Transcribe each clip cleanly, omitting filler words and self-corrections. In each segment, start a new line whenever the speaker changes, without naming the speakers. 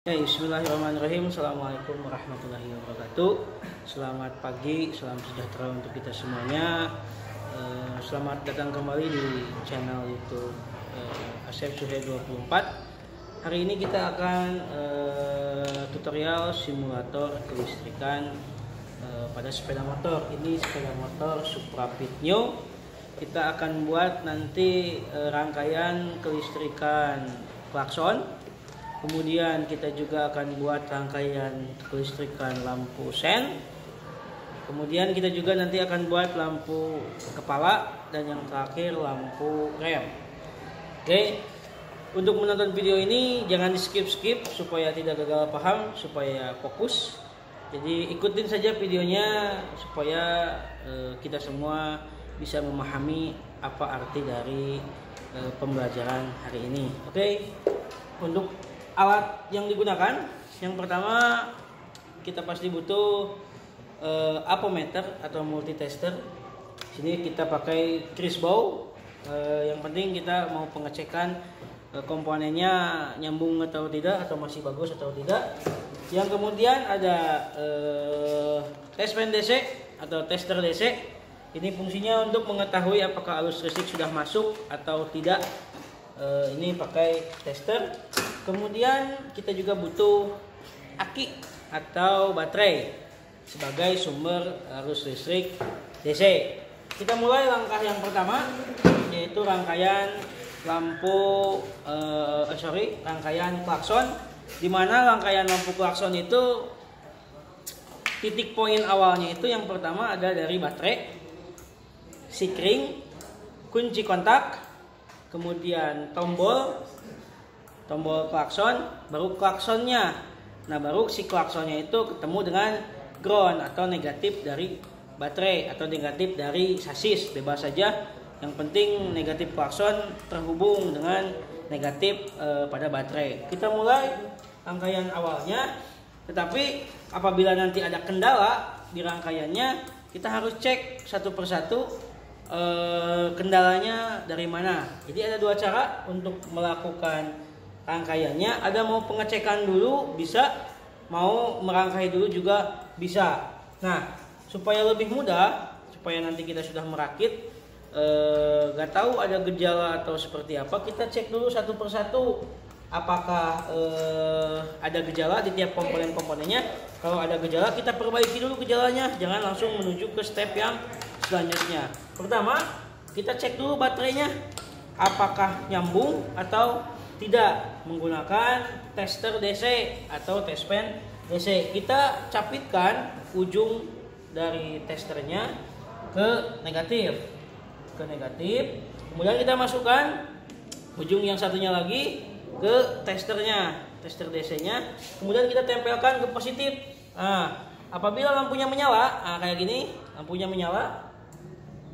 Bismillahirrahmanirrahim. Assalamualaikum warahmatullahi wabarakatuh. Selamat pagi, salam sejahtera untuk kita semuanya. Selamat datang kembali di channel YouTube Asep Suhe 24. Hari ini kita akan tutorial simulator kelistrikan pada sepeda motor. Ini sepeda motor Supra Fit New. Kita akan buat nanti rangkaian kelistrikan klakson. Kemudian kita juga akan buat rangkaian kelistrikan lampu sen. Kemudian kita juga nanti akan buat lampu kepala dan yang terakhir lampu rem. Oke. Untuk menonton video ini jangan di skip supaya tidak gagal paham, supaya fokus. Jadi ikutin saja videonya supaya kita semua bisa memahami apa arti dari pembelajaran hari ini. Oke. Untuk alat yang digunakan, yang pertama kita pasti butuh apometer atau multitester. Sini kita pakai Crisbow. Yang penting kita mau pengecekan komponennya nyambung atau tidak, atau masih bagus atau tidak. Yang kemudian ada testpen DC atau tester DC. Ini fungsinya untuk mengetahui apakah arus listrik sudah masuk atau tidak. Ini pakai tester. Kemudian kita juga butuh aki atau baterai sebagai sumber arus listrik DC. Kita mulai langkah yang pertama, yaitu rangkaian rangkaian klakson. Dimana rangkaian lampu klakson itu titik poin awalnya itu yang pertama ada dari baterai, sikring, kunci kontak, kemudian tombol klakson, baru klaksonnya. Nah, baru si klaksonnya itu ketemu dengan ground atau negatif dari baterai atau negatif dari sasis, bebas saja. Yang penting negatif klakson terhubung dengan negatif pada baterai. Kita mulai rangkaian awalnya, tetapi apabila nanti ada kendala di rangkaiannya, kita harus cek satu persatu kendalanya dari mana. Jadi ada dua cara untuk melakukan rangkaiannya. Ada mau pengecekan dulu bisa, mau merangkai dulu juga bisa. Nah, supaya lebih mudah, supaya nanti kita sudah merakit gak tahu ada gejala atau seperti apa, kita cek dulu satu persatu apakah ada gejala di tiap komponen-komponennya. Kalau ada gejala, kita perbaiki dulu gejalanya, jangan langsung menuju ke step yang selanjutnya. Pertama, kita cek dulu baterainya apakah nyambung atau tidak, menggunakan tester DC atau testpen DC. Kita capitkan ujung dari testernya ke negatif. Kemudian kita masukkan ujung yang satunya lagi ke testernya, tester DC-nya. Kemudian kita tempelkan ke positif. Nah, apabila lampunya menyala, kayak gini, lampunya menyala,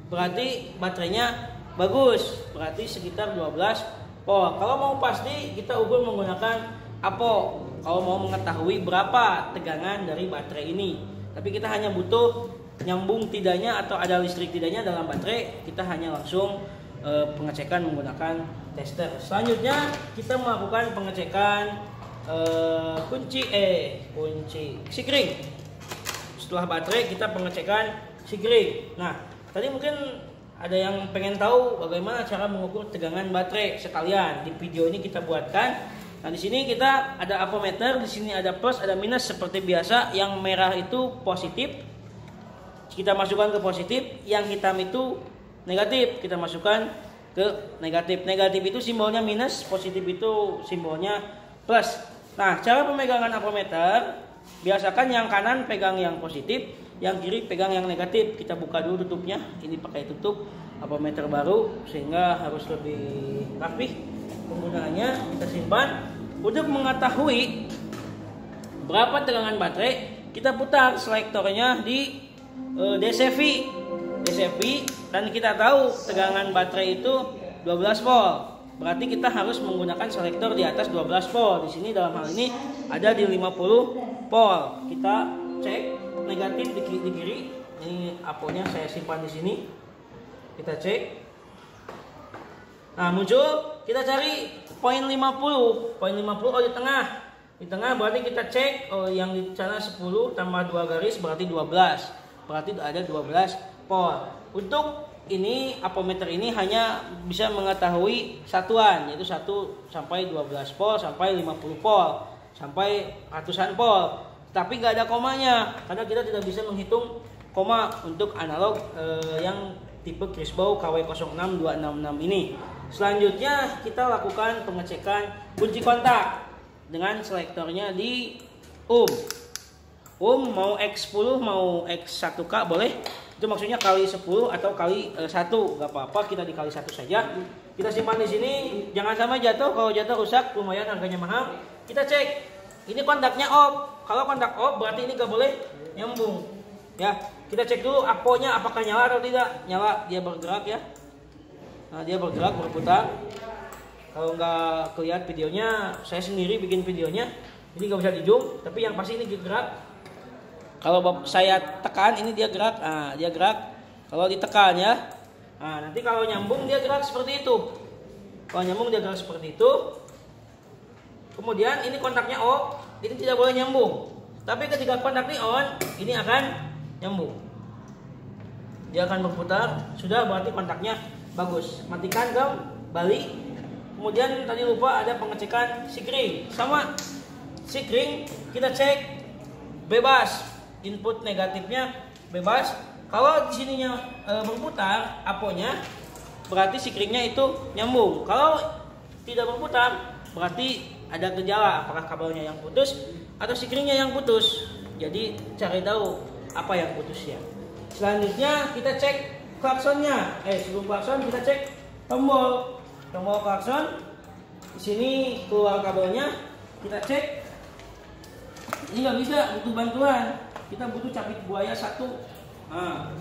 berarti baterainya bagus, berarti sekitar 12 volt. Kalau mau pasti, kita ukur menggunakan apo. Kalau mau mengetahui berapa tegangan dari baterai ini, tapi kita hanya butuh nyambung tidaknya atau ada listrik tidaknya dalam baterai, kita hanya langsung pengecekan menggunakan tester. Selanjutnya kita melakukan pengecekan kunci sikring. Setelah baterai, kita pengecekan sikring. Nah, tadi mungkin ada yang pengen tahu bagaimana cara mengukur tegangan baterai, sekalian di video ini kita buatkan. Nah, di sini kita ada apometer, di sini ada plus, ada minus seperti biasa. Yang merah itu positif, kita masukkan ke positif. Yang hitam itu negatif, kita masukkan ke negatif. Negatif itu simbolnya minus, positif itu simbolnya plus. Nah, cara pemegangan apometer, biasakan yang kanan pegang yang positif, yang kiri pegang yang negatif. Kita buka dulu tutupnya. Ini pakai tutup apometer baru sehingga harus lebih rapih penggunaannya. Kita simpan. Untuk mengetahui berapa tegangan baterai, kita putar selektornya di DCV, dan kita tahu tegangan baterai itu 12 volt. Berarti kita harus menggunakan selektor di atas 12 volt. Di sini dalam hal ini ada di 50 volt. Kita cek negatif di kiri. Ini aponya saya simpan di sini. Kita cek. Nah, muncul, kita cari poin 50. Poin 50 di tengah. Di tengah berarti kita cek, oh yang di sana 10 tambah 2 garis berarti 12. Berarti ada 12 volt. Untuk ini apometer ini hanya bisa mengetahui satuan, yaitu 1 sampai 12 volt, sampai 50 volt, sampai ratusan volt. Tapi nggak ada komanya karena kita tidak bisa menghitung koma untuk analog yang tipe Crisbau KW06266 ini. Selanjutnya kita lakukan pengecekan kunci kontak dengan selektornya di mau X10 mau X1K boleh. Itu maksudnya kali 10 atau kali 1, gak apa-apa, kita dikali 1 saja. Kita simpan di sini, jangan sampai jatuh. Kalau jatuh rusak, lumayan harganya mahal. Kita cek, ini kontaknya off. Kalau kontak off berarti ini gak boleh nyambung. Ya, kita cek dulu aponya apakah nyala atau tidak. Nyala, dia bergerak ya. Nah, dia bergerak, berputar. Kalau nggak kelihatan videonya, saya sendiri bikin videonya, ini nggak bisa di zoom, tapi yang pasti ini gerak. Kalau saya tekan, ini dia gerak. Nah, dia gerak. Kalau ditekan ya. Nah, nanti kalau nyambung dia gerak seperti itu. Kalau nyambung dia gerak seperti itu. Kemudian ini kontaknya off, ini tidak boleh nyambung. Tapi ketika kontak di on, ini akan nyambung. Dia akan berputar. Sudah berarti kontaknya bagus. Matikan kembali. Kemudian tadi lupa ada pengecekan sikring. Sama sikring kita cek bebas. Input negatifnya bebas. Kalau di sininya berputar aponya, berarti sikringnya itu nyambung. Kalau tidak berputar, berarti ada gejala, apakah kabelnya yang putus atau sikringnya yang putus. Jadi cari tahu apa yang putus ya. Selanjutnya kita cek klaksonnya. Sebelum klakson kita cek tombol klakson. Di sini keluar kabelnya, kita cek. Ini nggak bisa, butuh bantuan. Kita butuh capit buaya 1. Nah,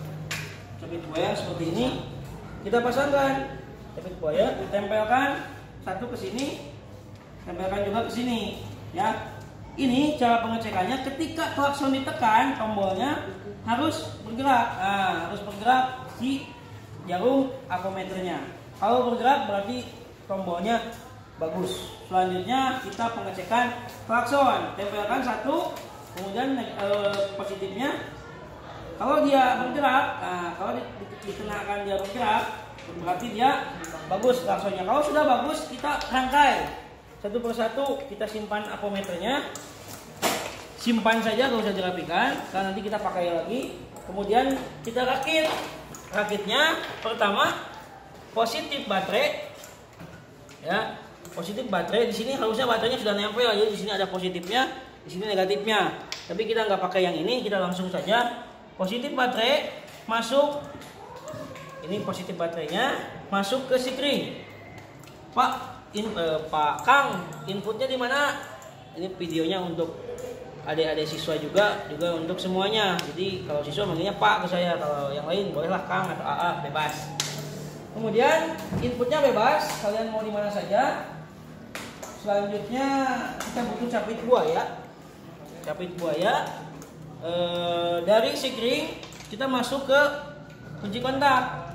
capit buaya seperti ini kita pasangkan. Capit buaya ditempelkan 1 ke sini, tempelkan juga ke sini. Ya, ini cara pengecekannya. Ketika klakson ditekan, tombolnya harus bergerak. Nah, harus bergerak si jarum apometernya. Kalau bergerak berarti tombolnya bagus. Selanjutnya kita pengecekan klakson. Tempelkan 1, kemudian positifnya. Kalau dia bergerak, kalau dikenakan dia bergerak, berarti dia bagus klaksonnya. Kalau sudah bagus, kita rangkai satu persatu. Kita simpan apometernya. Simpan saja, gak usah dirapikan, karena nanti kita pakai lagi. Kemudian kita rakit. Rakitnya pertama positif baterai, ya, positif baterai. Di sini harusnya baterainya sudah nempel, jadi di sini ada positifnya, di sini negatifnya. Tapi kita nggak pakai yang ini, kita langsung saja positif baterai masuk. Ini positif baterainya masuk ke sikring. Pak Kang, inputnya di mana? Ini videonya untuk adik-adik siswa juga untuk semuanya. Jadi kalau siswa manggilnya Pak ke saya, kalau yang lain bolehlah Kang atau AA, bebas. Kemudian inputnya bebas, kalian mau di mana saja. Selanjutnya kita butuh capit buaya. Capit buaya dari sikring kita masuk ke kunci kontak.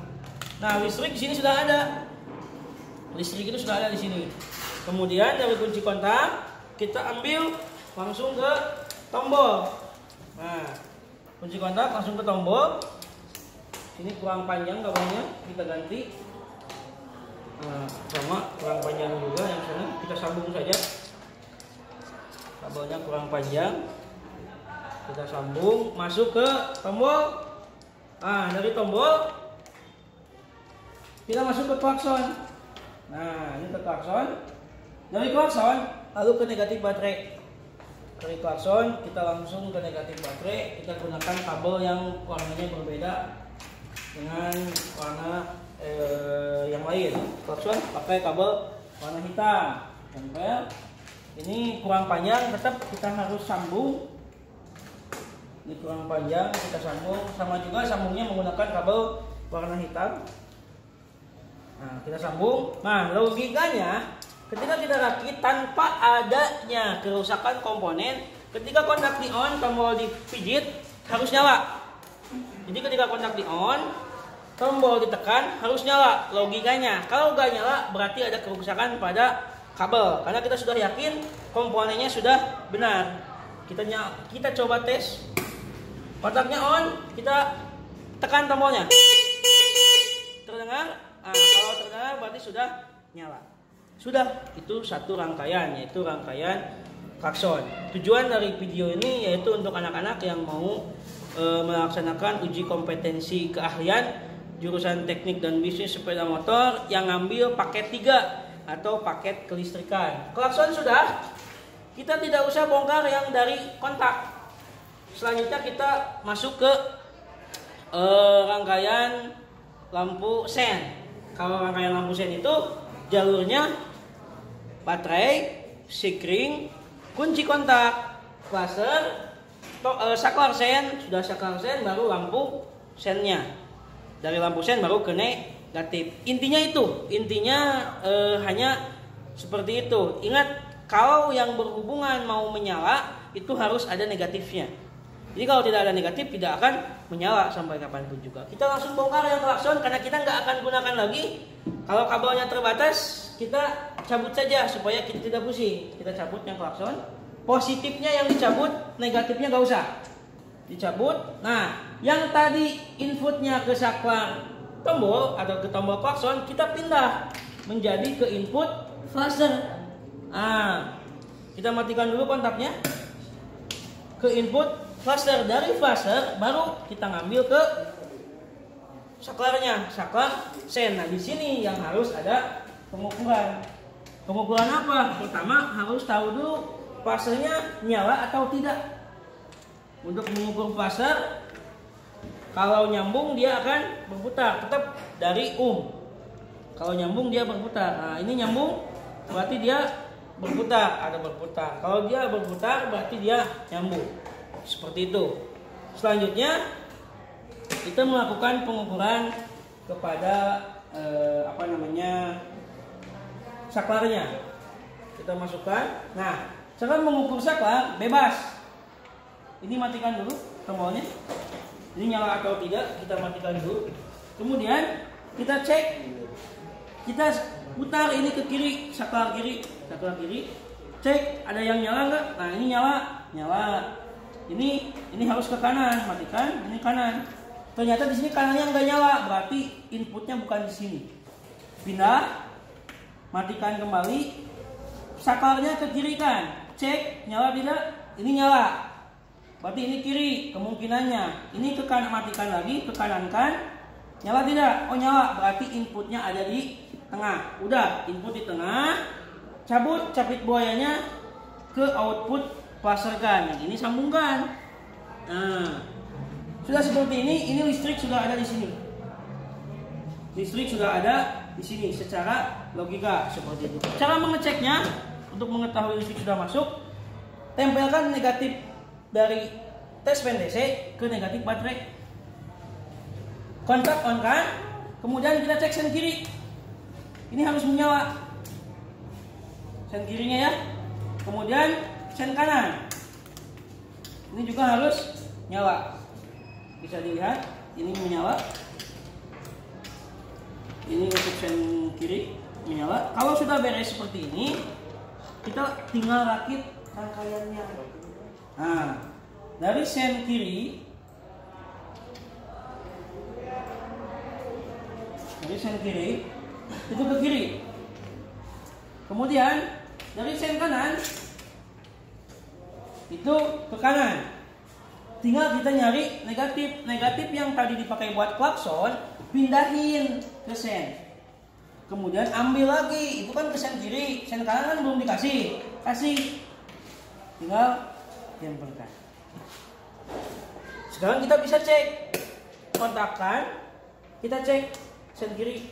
Nah, listrik di sini sudah ada. Listrik itu sudah ada di sini. Kemudian dari kunci kontak kita ambil langsung ke tombol. Nah, kunci kontak langsung ke tombol. Ini kurang panjang kabelnya, kita ganti. Sama kurang panjang juga yang sana, kita sambung saja. Kabelnya kurang panjang, kita sambung masuk ke tombol. Dari tombol kita masuk ke klakson. Nah, ini ke klakson. Dari klakson lalu ke negatif baterai. Dari klakson kita langsung ke negatif baterai. Kita gunakan kabel yang warnanya berbeda dengan warna yang lain. Klakson pakai kabel warna hitam, tempel. Ini kurang panjang, tetap kita harus sambung. Ini kurang panjang, kita sambung. Sama juga sambungnya menggunakan kabel warna hitam. Nah, kita sambung. Nah, logikanya ketika kita rakit tanpa adanya kerusakan komponen, ketika kontak di on, tombol dipijit harus nyala. Jadi ketika kontak di on, tombol ditekan harus nyala. Logikanya, kalau nggak nyala berarti ada kerusakan pada kabel, karena kita sudah yakin komponennya sudah benar. Kita coba tes. Kontaknya on, kita tekan tombolnya. Terdengar? Nah, kalau terdengar berarti sudah nyala. Sudah, itu satu rangkaian, yaitu rangkaian klakson. Tujuan dari video ini yaitu untuk anak-anak yang mau melaksanakan uji kompetensi keahlian jurusan teknik dan bisnis sepeda motor yang ngambil paket 3 atau paket kelistrikan. Klakson sudah, kita tidak usah bongkar yang dari kontak. Selanjutnya kita masuk ke rangkaian lampu sen. Kalau rangkaian lampu sen itu jalurnya baterai, sikring, kunci kontak, flasher, saklar sen. Sudah saklar sen baru lampu sennya. Dari lampu sen baru ke negatif. Intinya hanya seperti itu. Ingat, kalau yang berhubungan mau menyala itu harus ada negatifnya. Jadi kalau tidak ada negatif tidak akan menyala sampai kapanpun juga. Kita langsung bongkar yang klakson karena kita nggak akan gunakan lagi. Kalau kabelnya terbatas, kita cabut saja supaya kita tidak pusing. Kita cabut yang klakson. Positifnya yang dicabut, negatifnya nggak usah dicabut. Nah, yang tadi inputnya ke saklar tombol atau ke tombol klakson, kita pindah menjadi ke input flasher. Nah, kita matikan dulu kontaknya. Ke input flasher, dari flasher baru kita ngambil ke saklarnya, saklar sen. Nah, di sini yang harus ada pengukuran. Pengukuran apa? Pertama harus tahu dulu flashernya nyala atau tidak. Untuk mengukur flasher, kalau nyambung dia akan berputar, tetap dari Kalau nyambung dia berputar. Nah, ini nyambung berarti dia berputar, ada berputar. Kalau dia berputar berarti dia nyambung. Seperti itu. Selanjutnya kita melakukan pengukuran kepada saklarnya. Kita masukkan. Nah, cara mengukur saklar bebas. Ini matikan dulu tombolnya. Ini nyala atau tidak kita matikan dulu. Kemudian kita cek. Kita putar ini ke kiri, saklar kiri. Cek ada yang nyala nggak? Nah, ini nyala. Ini harus ke kanan, matikan. Ini kanan. Ternyata di sini kanannya nggak nyala, berarti inputnya bukan di sini. Pindah, matikan kembali. Saklarnya ke kiri kan? Cek nyala tidak? Ini nyala. Berarti ini kiri kemungkinannya. Ini ke kanan, matikan lagi, ke kanan kan? Nyala tidak? Oh nyala, berarti inputnya ada di tengah. Udah, input di tengah. Cabut capit buayanya ke output flasher kan, yang ini sambungkan. Nah, sudah seperti ini listrik sudah ada di sini. Listrik sudah ada di sini secara logika seperti itu. Cara mengeceknya untuk mengetahui listrik sudah masuk, tempelkan negatif dari tes pen DC ke negatif baterai. Kontak on kan, kemudian kita cek sen kiri. Ini harus menyala. Sen kirinya ya. Kemudian sen kanan. Ini juga harus nyala. Bisa dilihat, ini menyala. Ini untuk sen kiri menyala. Kalau sudah beres seperti ini, kita tinggal rakit rangkaiannya. Nah, dari sen kiri, itu ke kiri. Kemudian dari sen kanan itu ke kanan. Tinggal kita nyari negatif yang tadi dipakai buat klakson, pindahin ke sen. Kemudian ambil lagi, itu kan ke sen kiri, sen kanan kan belum dikasih, kasih. Tinggal tempelkan. Sekarang kita bisa cek kontakkan, kita cek sen kiri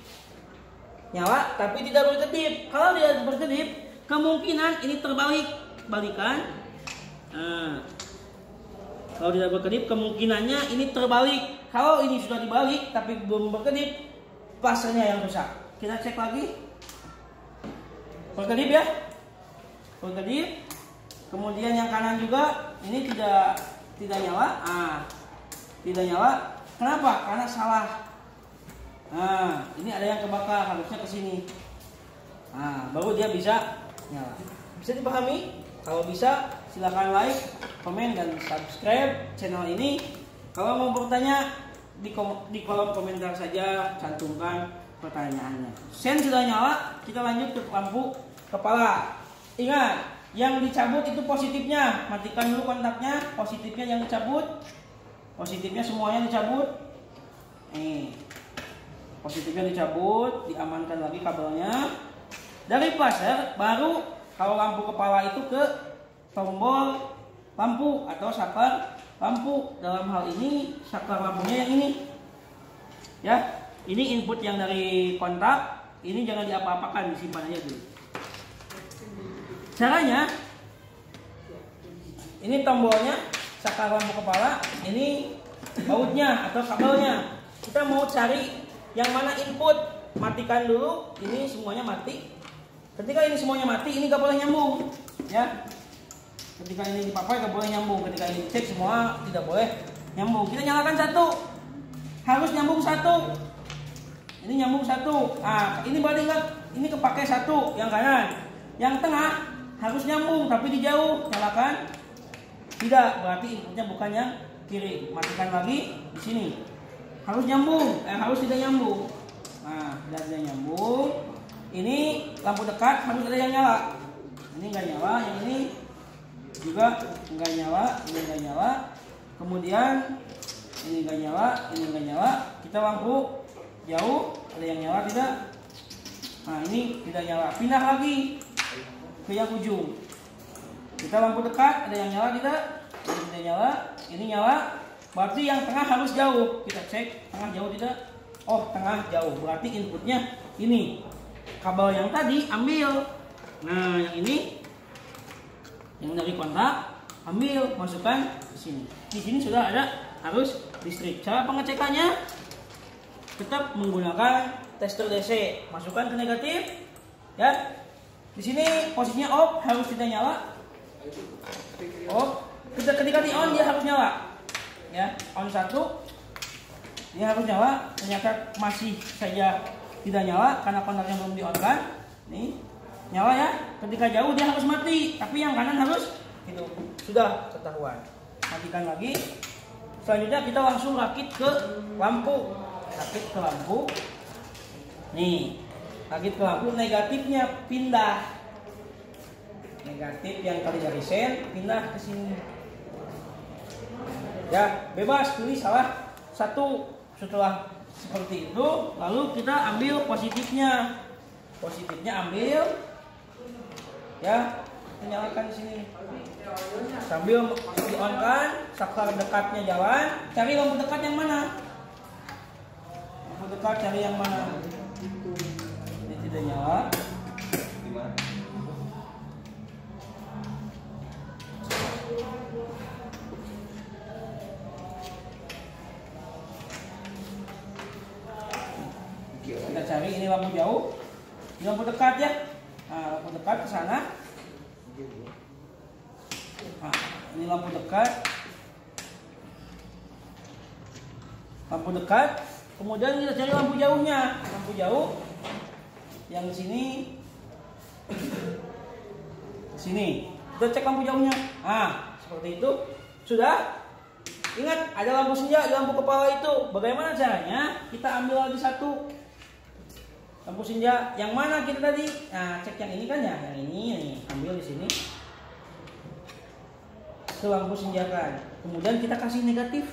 nyala tapi tidak berkedip. Kalau dia berkedip, kemungkinan ini balikan. Nah, kalau tidak berkedip, kemungkinannya ini terbalik. Kalau ini sudah dibalik tapi belum berkedip, flashernya yang rusak. Kita cek lagi. Berkedip ya, berkedip. Kemudian yang kanan juga ini tidak nyala. Tidak nyala. Kenapa? Karena salah. Nah, ini ada yang kebakar, harusnya ke sini. Nah, baru dia bisa nyala. Bisa dipahami? Kalau bisa silakan like, komen, dan subscribe channel ini. Kalau mau bertanya di kolom komentar saja, cantumkan pertanyaannya. Sen sudah nyala, kita lanjut ke lampu kepala. Ingat, yang dicabut itu positifnya, matikan dulu kontaknya. Positifnya yang dicabut, positifnya semuanya dicabut. Nih, positifnya dicabut, diamankan lagi kabelnya. Dari plaster baru kalau lampu kepala itu ke tombol lampu atau saklar lampu. Dalam hal ini saklar lampunya yang ini. Ya, ini input yang dari kontak. Ini jangan diapa-apakan, disimpan aja dulu. Caranya, ini tombolnya saklar lampu kepala, ini bautnya atau kabelnya. Kita mau cari yang mana input, matikan dulu. Ini semuanya mati. Ketika ini semuanya mati, ini gak boleh nyambung, ya. Ketika ini dipakai gak boleh nyambung. Ketika ini dicek semua tidak boleh nyambung. Kita nyalakan satu, harus nyambung satu. Ini nyambung satu. Ah, ini balik ini kepake satu, yang kanan, yang tengah harus nyambung tapi di jauh. Nyalakan. Tidak, berarti inputnya bukan yang kiri. Matikan lagi di sini. Harus nyambung, harus tidak nyambung. Nah, tidak nyambung. Ini lampu dekat harus ada yang nyala. Ini nggak nyala, yang ini juga nggak nyala, ini nggak nyala. Kemudian ini nggak nyala, ini nggak nyala. Kita lampu jauh, ada yang nyala tidak? Nah, ini tidak nyala. Pindah lagi ke yang ujung. Kita lampu dekat, ada yang nyala tidak? Ini tidak nyala, ini nyala. Berarti yang tengah harus jauh. Kita cek tengah jauh tidak? Oh, tengah jauh. Berarti inputnya ini. Kabel yang tadi ambil. Nah, yang ini yang dari kontak ambil, masukkan ke sini. Di sini sudah ada arus listrik. Cara pengecekannya tetap menggunakan tester DC. Masukkan ke negatif, ya. Di sini posisinya off, harus tidak nyala. Off. Ketika di on dia harus nyala. Ya, on satu dia harus nyala. Ternyata masih saja tidak nyala karena kontaknya belum di on kan. Nih, nyala ya. Ketika jauh dia harus mati, tapi yang kanan harus hidup. Sudah ketahuan. Matikan lagi. Selanjutnya kita langsung rakit ke lampu. Rakit ke lampu. Nih, rakit ke lampu, negatifnya pindah. Negatif yang tadi dari sen pindah ke sini. Ya, bebas pilih salah satu. Setelah seperti itu, lalu kita ambil positifnya. Positifnya ambil, ya, menyalakan di sini. Sambil di-on-kan, saklar dekatnya jalan. Cari lampu dekat yang mana? Lampu dekat cari yang mana? Ini tidak nyala. Kita cari ini lampu jauh, ini lampu dekat ya. Nah, lampu dekat ke sana. Nah, ini lampu dekat. Lampu dekat. Kemudian kita cari lampu jauhnya. Lampu jauh yang di sini. Sini. Kita cek lampu jauhnya. Nah, seperti itu. Sudah. Ingat, ada lampu senja di lampu kepala itu. Bagaimana caranya? Kita ambil lagi satu. Lampu senja yang mana kita tadi? Nah, cek yang ini kan ya, yang ini nih, ambil di sini. Ke lampu senjakan. Kemudian kita kasih negatif.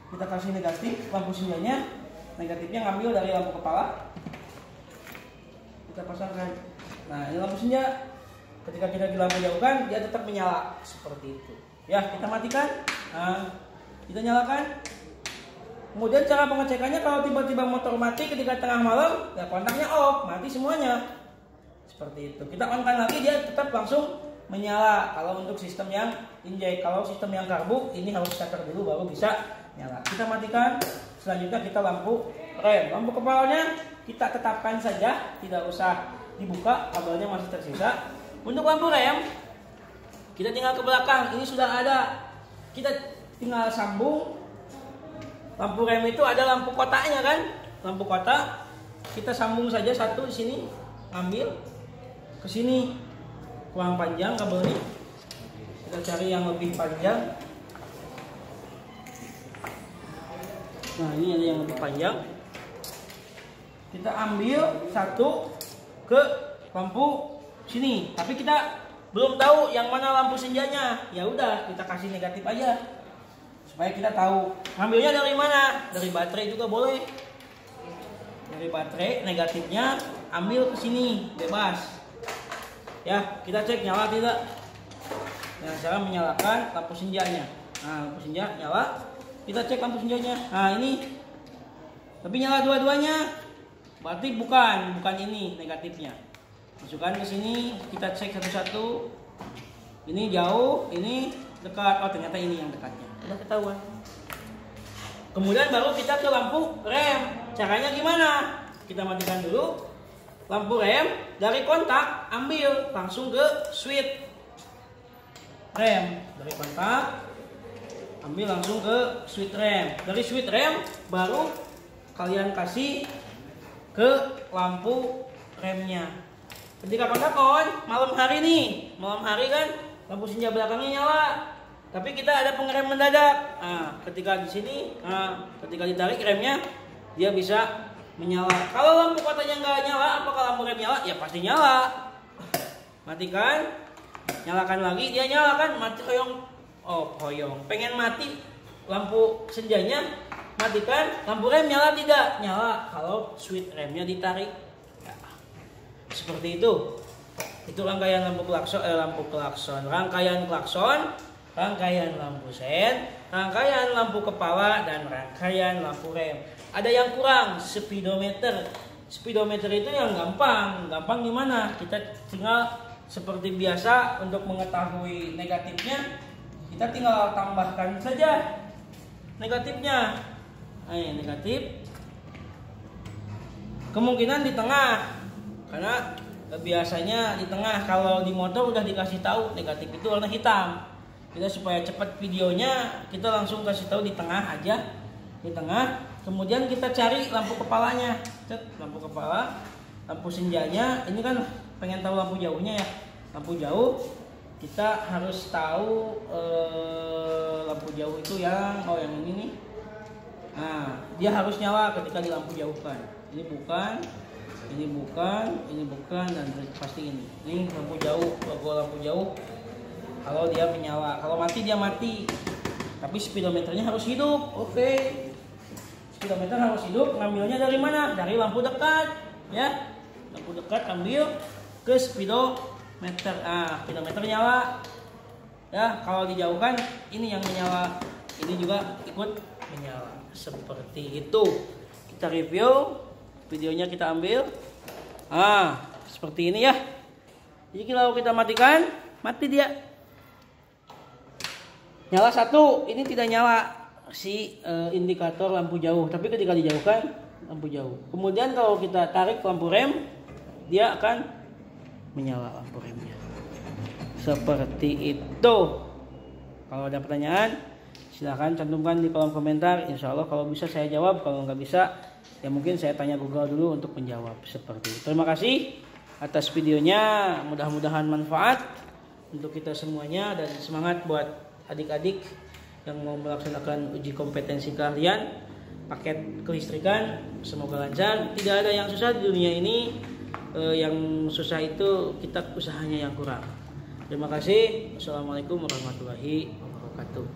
Kita kasih negatif, lampu senjanya negatifnya ngambil dari lampu kepala. Kita pasangkan. Nah, ini lampu senja. Ketika kita di lampu jauhkan, dia tetap menyala seperti itu. Ya, kita matikan. Nah, kita nyalakan. Kemudian cara pengecekannya kalau tiba-tiba motor mati ketika tengah malam, ya kontaknya off, mati semuanya. Seperti itu. Kita on-kan lagi dia tetap langsung menyala. Kalau untuk sistem yang injek, kalau sistem yang karbu ini harus starter dulu baru bisa nyala. Kita matikan. Selanjutnya kita lampu rem. Lampu kepalanya kita tetapkan saja, tidak usah dibuka, kabelnya masih tersisa. Untuk lampu rem kita tinggal ke belakang. Ini sudah ada. Kita tinggal sambung. Lampu rem itu ada lampu kotaknya kan? Lampu kotak kita sambung saja satu di sini, ambil ke sini kurang panjang kabelnya. Kita cari yang lebih panjang. Nah, ini ada yang lebih panjang. Kita ambil satu ke lampu sini, tapi kita belum tahu yang mana lampu senjanya. Ya udah, kita kasih negatif aja supaya kita tahu. Ngambilnya dari mana? Dari baterai juga boleh. Dari baterai, negatifnya ambil ke sini, bebas. Ya, kita cek nyala tidak. Dengan cara menyalakan lampu senjanya. Nah, lampu senja nyala. Kita cek lampu senjanya. Nah, ini. Tapi nyala dua-duanya. Berarti bukan ini negatifnya. Masukkan ke sini, kita cek satu-satu. Ini jauh, ini dekat. Oh, ternyata ini yang dekatnya. Udah ketahuan. Kemudian baru kita ke lampu rem. Caranya gimana? Kita matikan dulu lampu rem, dari kontak ambil langsung ke switch rem. Dari kontak ambil langsung ke switch rem. Dari switch rem baru kalian kasih ke lampu remnya. Ketika kontak on, malam hari nih, malam hari kan lampu senja belakangnya nyala. Tapi kita ada pengerem mendadak. Nah, ketika di sini, ketika ditarik remnya, dia bisa menyala. Kalau lampu katanya nggak nyala, apakah lampu rem nyala? Ya pasti nyala. Matikan, nyalakan lagi, dia nyala kan? Mati hoyong. Oh, hoyong. Pengen mati lampu senjanya, matikan, lampu rem nyala tidak? Nyala. Kalau switch remnya ditarik. Ya. Seperti itu. Itu rangkaian lampu klakson, rangkaian klakson, rangkaian lampu sen, rangkaian lampu kepala, dan rangkaian lampu rem. Ada yang kurang, speedometer. Speedometer itu yang gampang. Gampang gimana? Kita tinggal seperti biasa untuk mengetahui negatifnya. Kita tinggal tambahkan saja negatifnya. Nah, negatif. Kemungkinan di tengah. Karena biasanya di tengah. Kalau di motor udah dikasih tahu negatif itu warna hitam. Kita supaya cepat videonya, kita langsung kasih tahu di tengah aja. Di tengah. Kemudian kita cari lampu kepalanya. Lampu kepala, lampu senjanya. Ini kan pengen tahu lampu jauhnya ya. Lampu jauh kita harus tahu lampu jauh itu yang ini nih. Nah, dia harus nyala ketika di lampu jauh kan. Ini bukan, dan pasti ini. Ini lampu jauh, logo lampu jauh. Kalau dia menyala, kalau mati dia mati. Tapi speedometernya harus hidup. Oke. Speedometer harus hidup. Ngambilnya dari mana? Dari lampu dekat, ya. Lampu dekat ambil ke speedometer. Speedometer nyala. Ya, kalau dijauhkan ini yang menyala. Ini juga ikut menyala. Seperti itu. Kita review. Videonya kita ambil. Seperti ini ya. Jadi kalau kita matikan, mati dia. Nyala satu, ini tidak nyala si indikator lampu jauh, tapi ketika dijauhkan lampu jauh. Kemudian kalau kita tarik lampu rem, dia akan menyala lampu remnya. Seperti itu. Kalau ada pertanyaan, silahkan cantumkan di kolom komentar. Insya Allah kalau bisa saya jawab, kalau nggak bisa ya mungkin saya tanya Google dulu untuk menjawab. Seperti itu. Terima kasih atas videonya, mudah-mudahan manfaat untuk kita semuanya, dan semangat buat adik-adik yang mau melaksanakan uji kompetensi keahlian paket kelistrikan. Semoga lancar. Tidak ada yang susah di dunia ini. Yang susah itu kita usahanya yang kurang. Terima kasih. Assalamualaikum warahmatullahi wabarakatuh.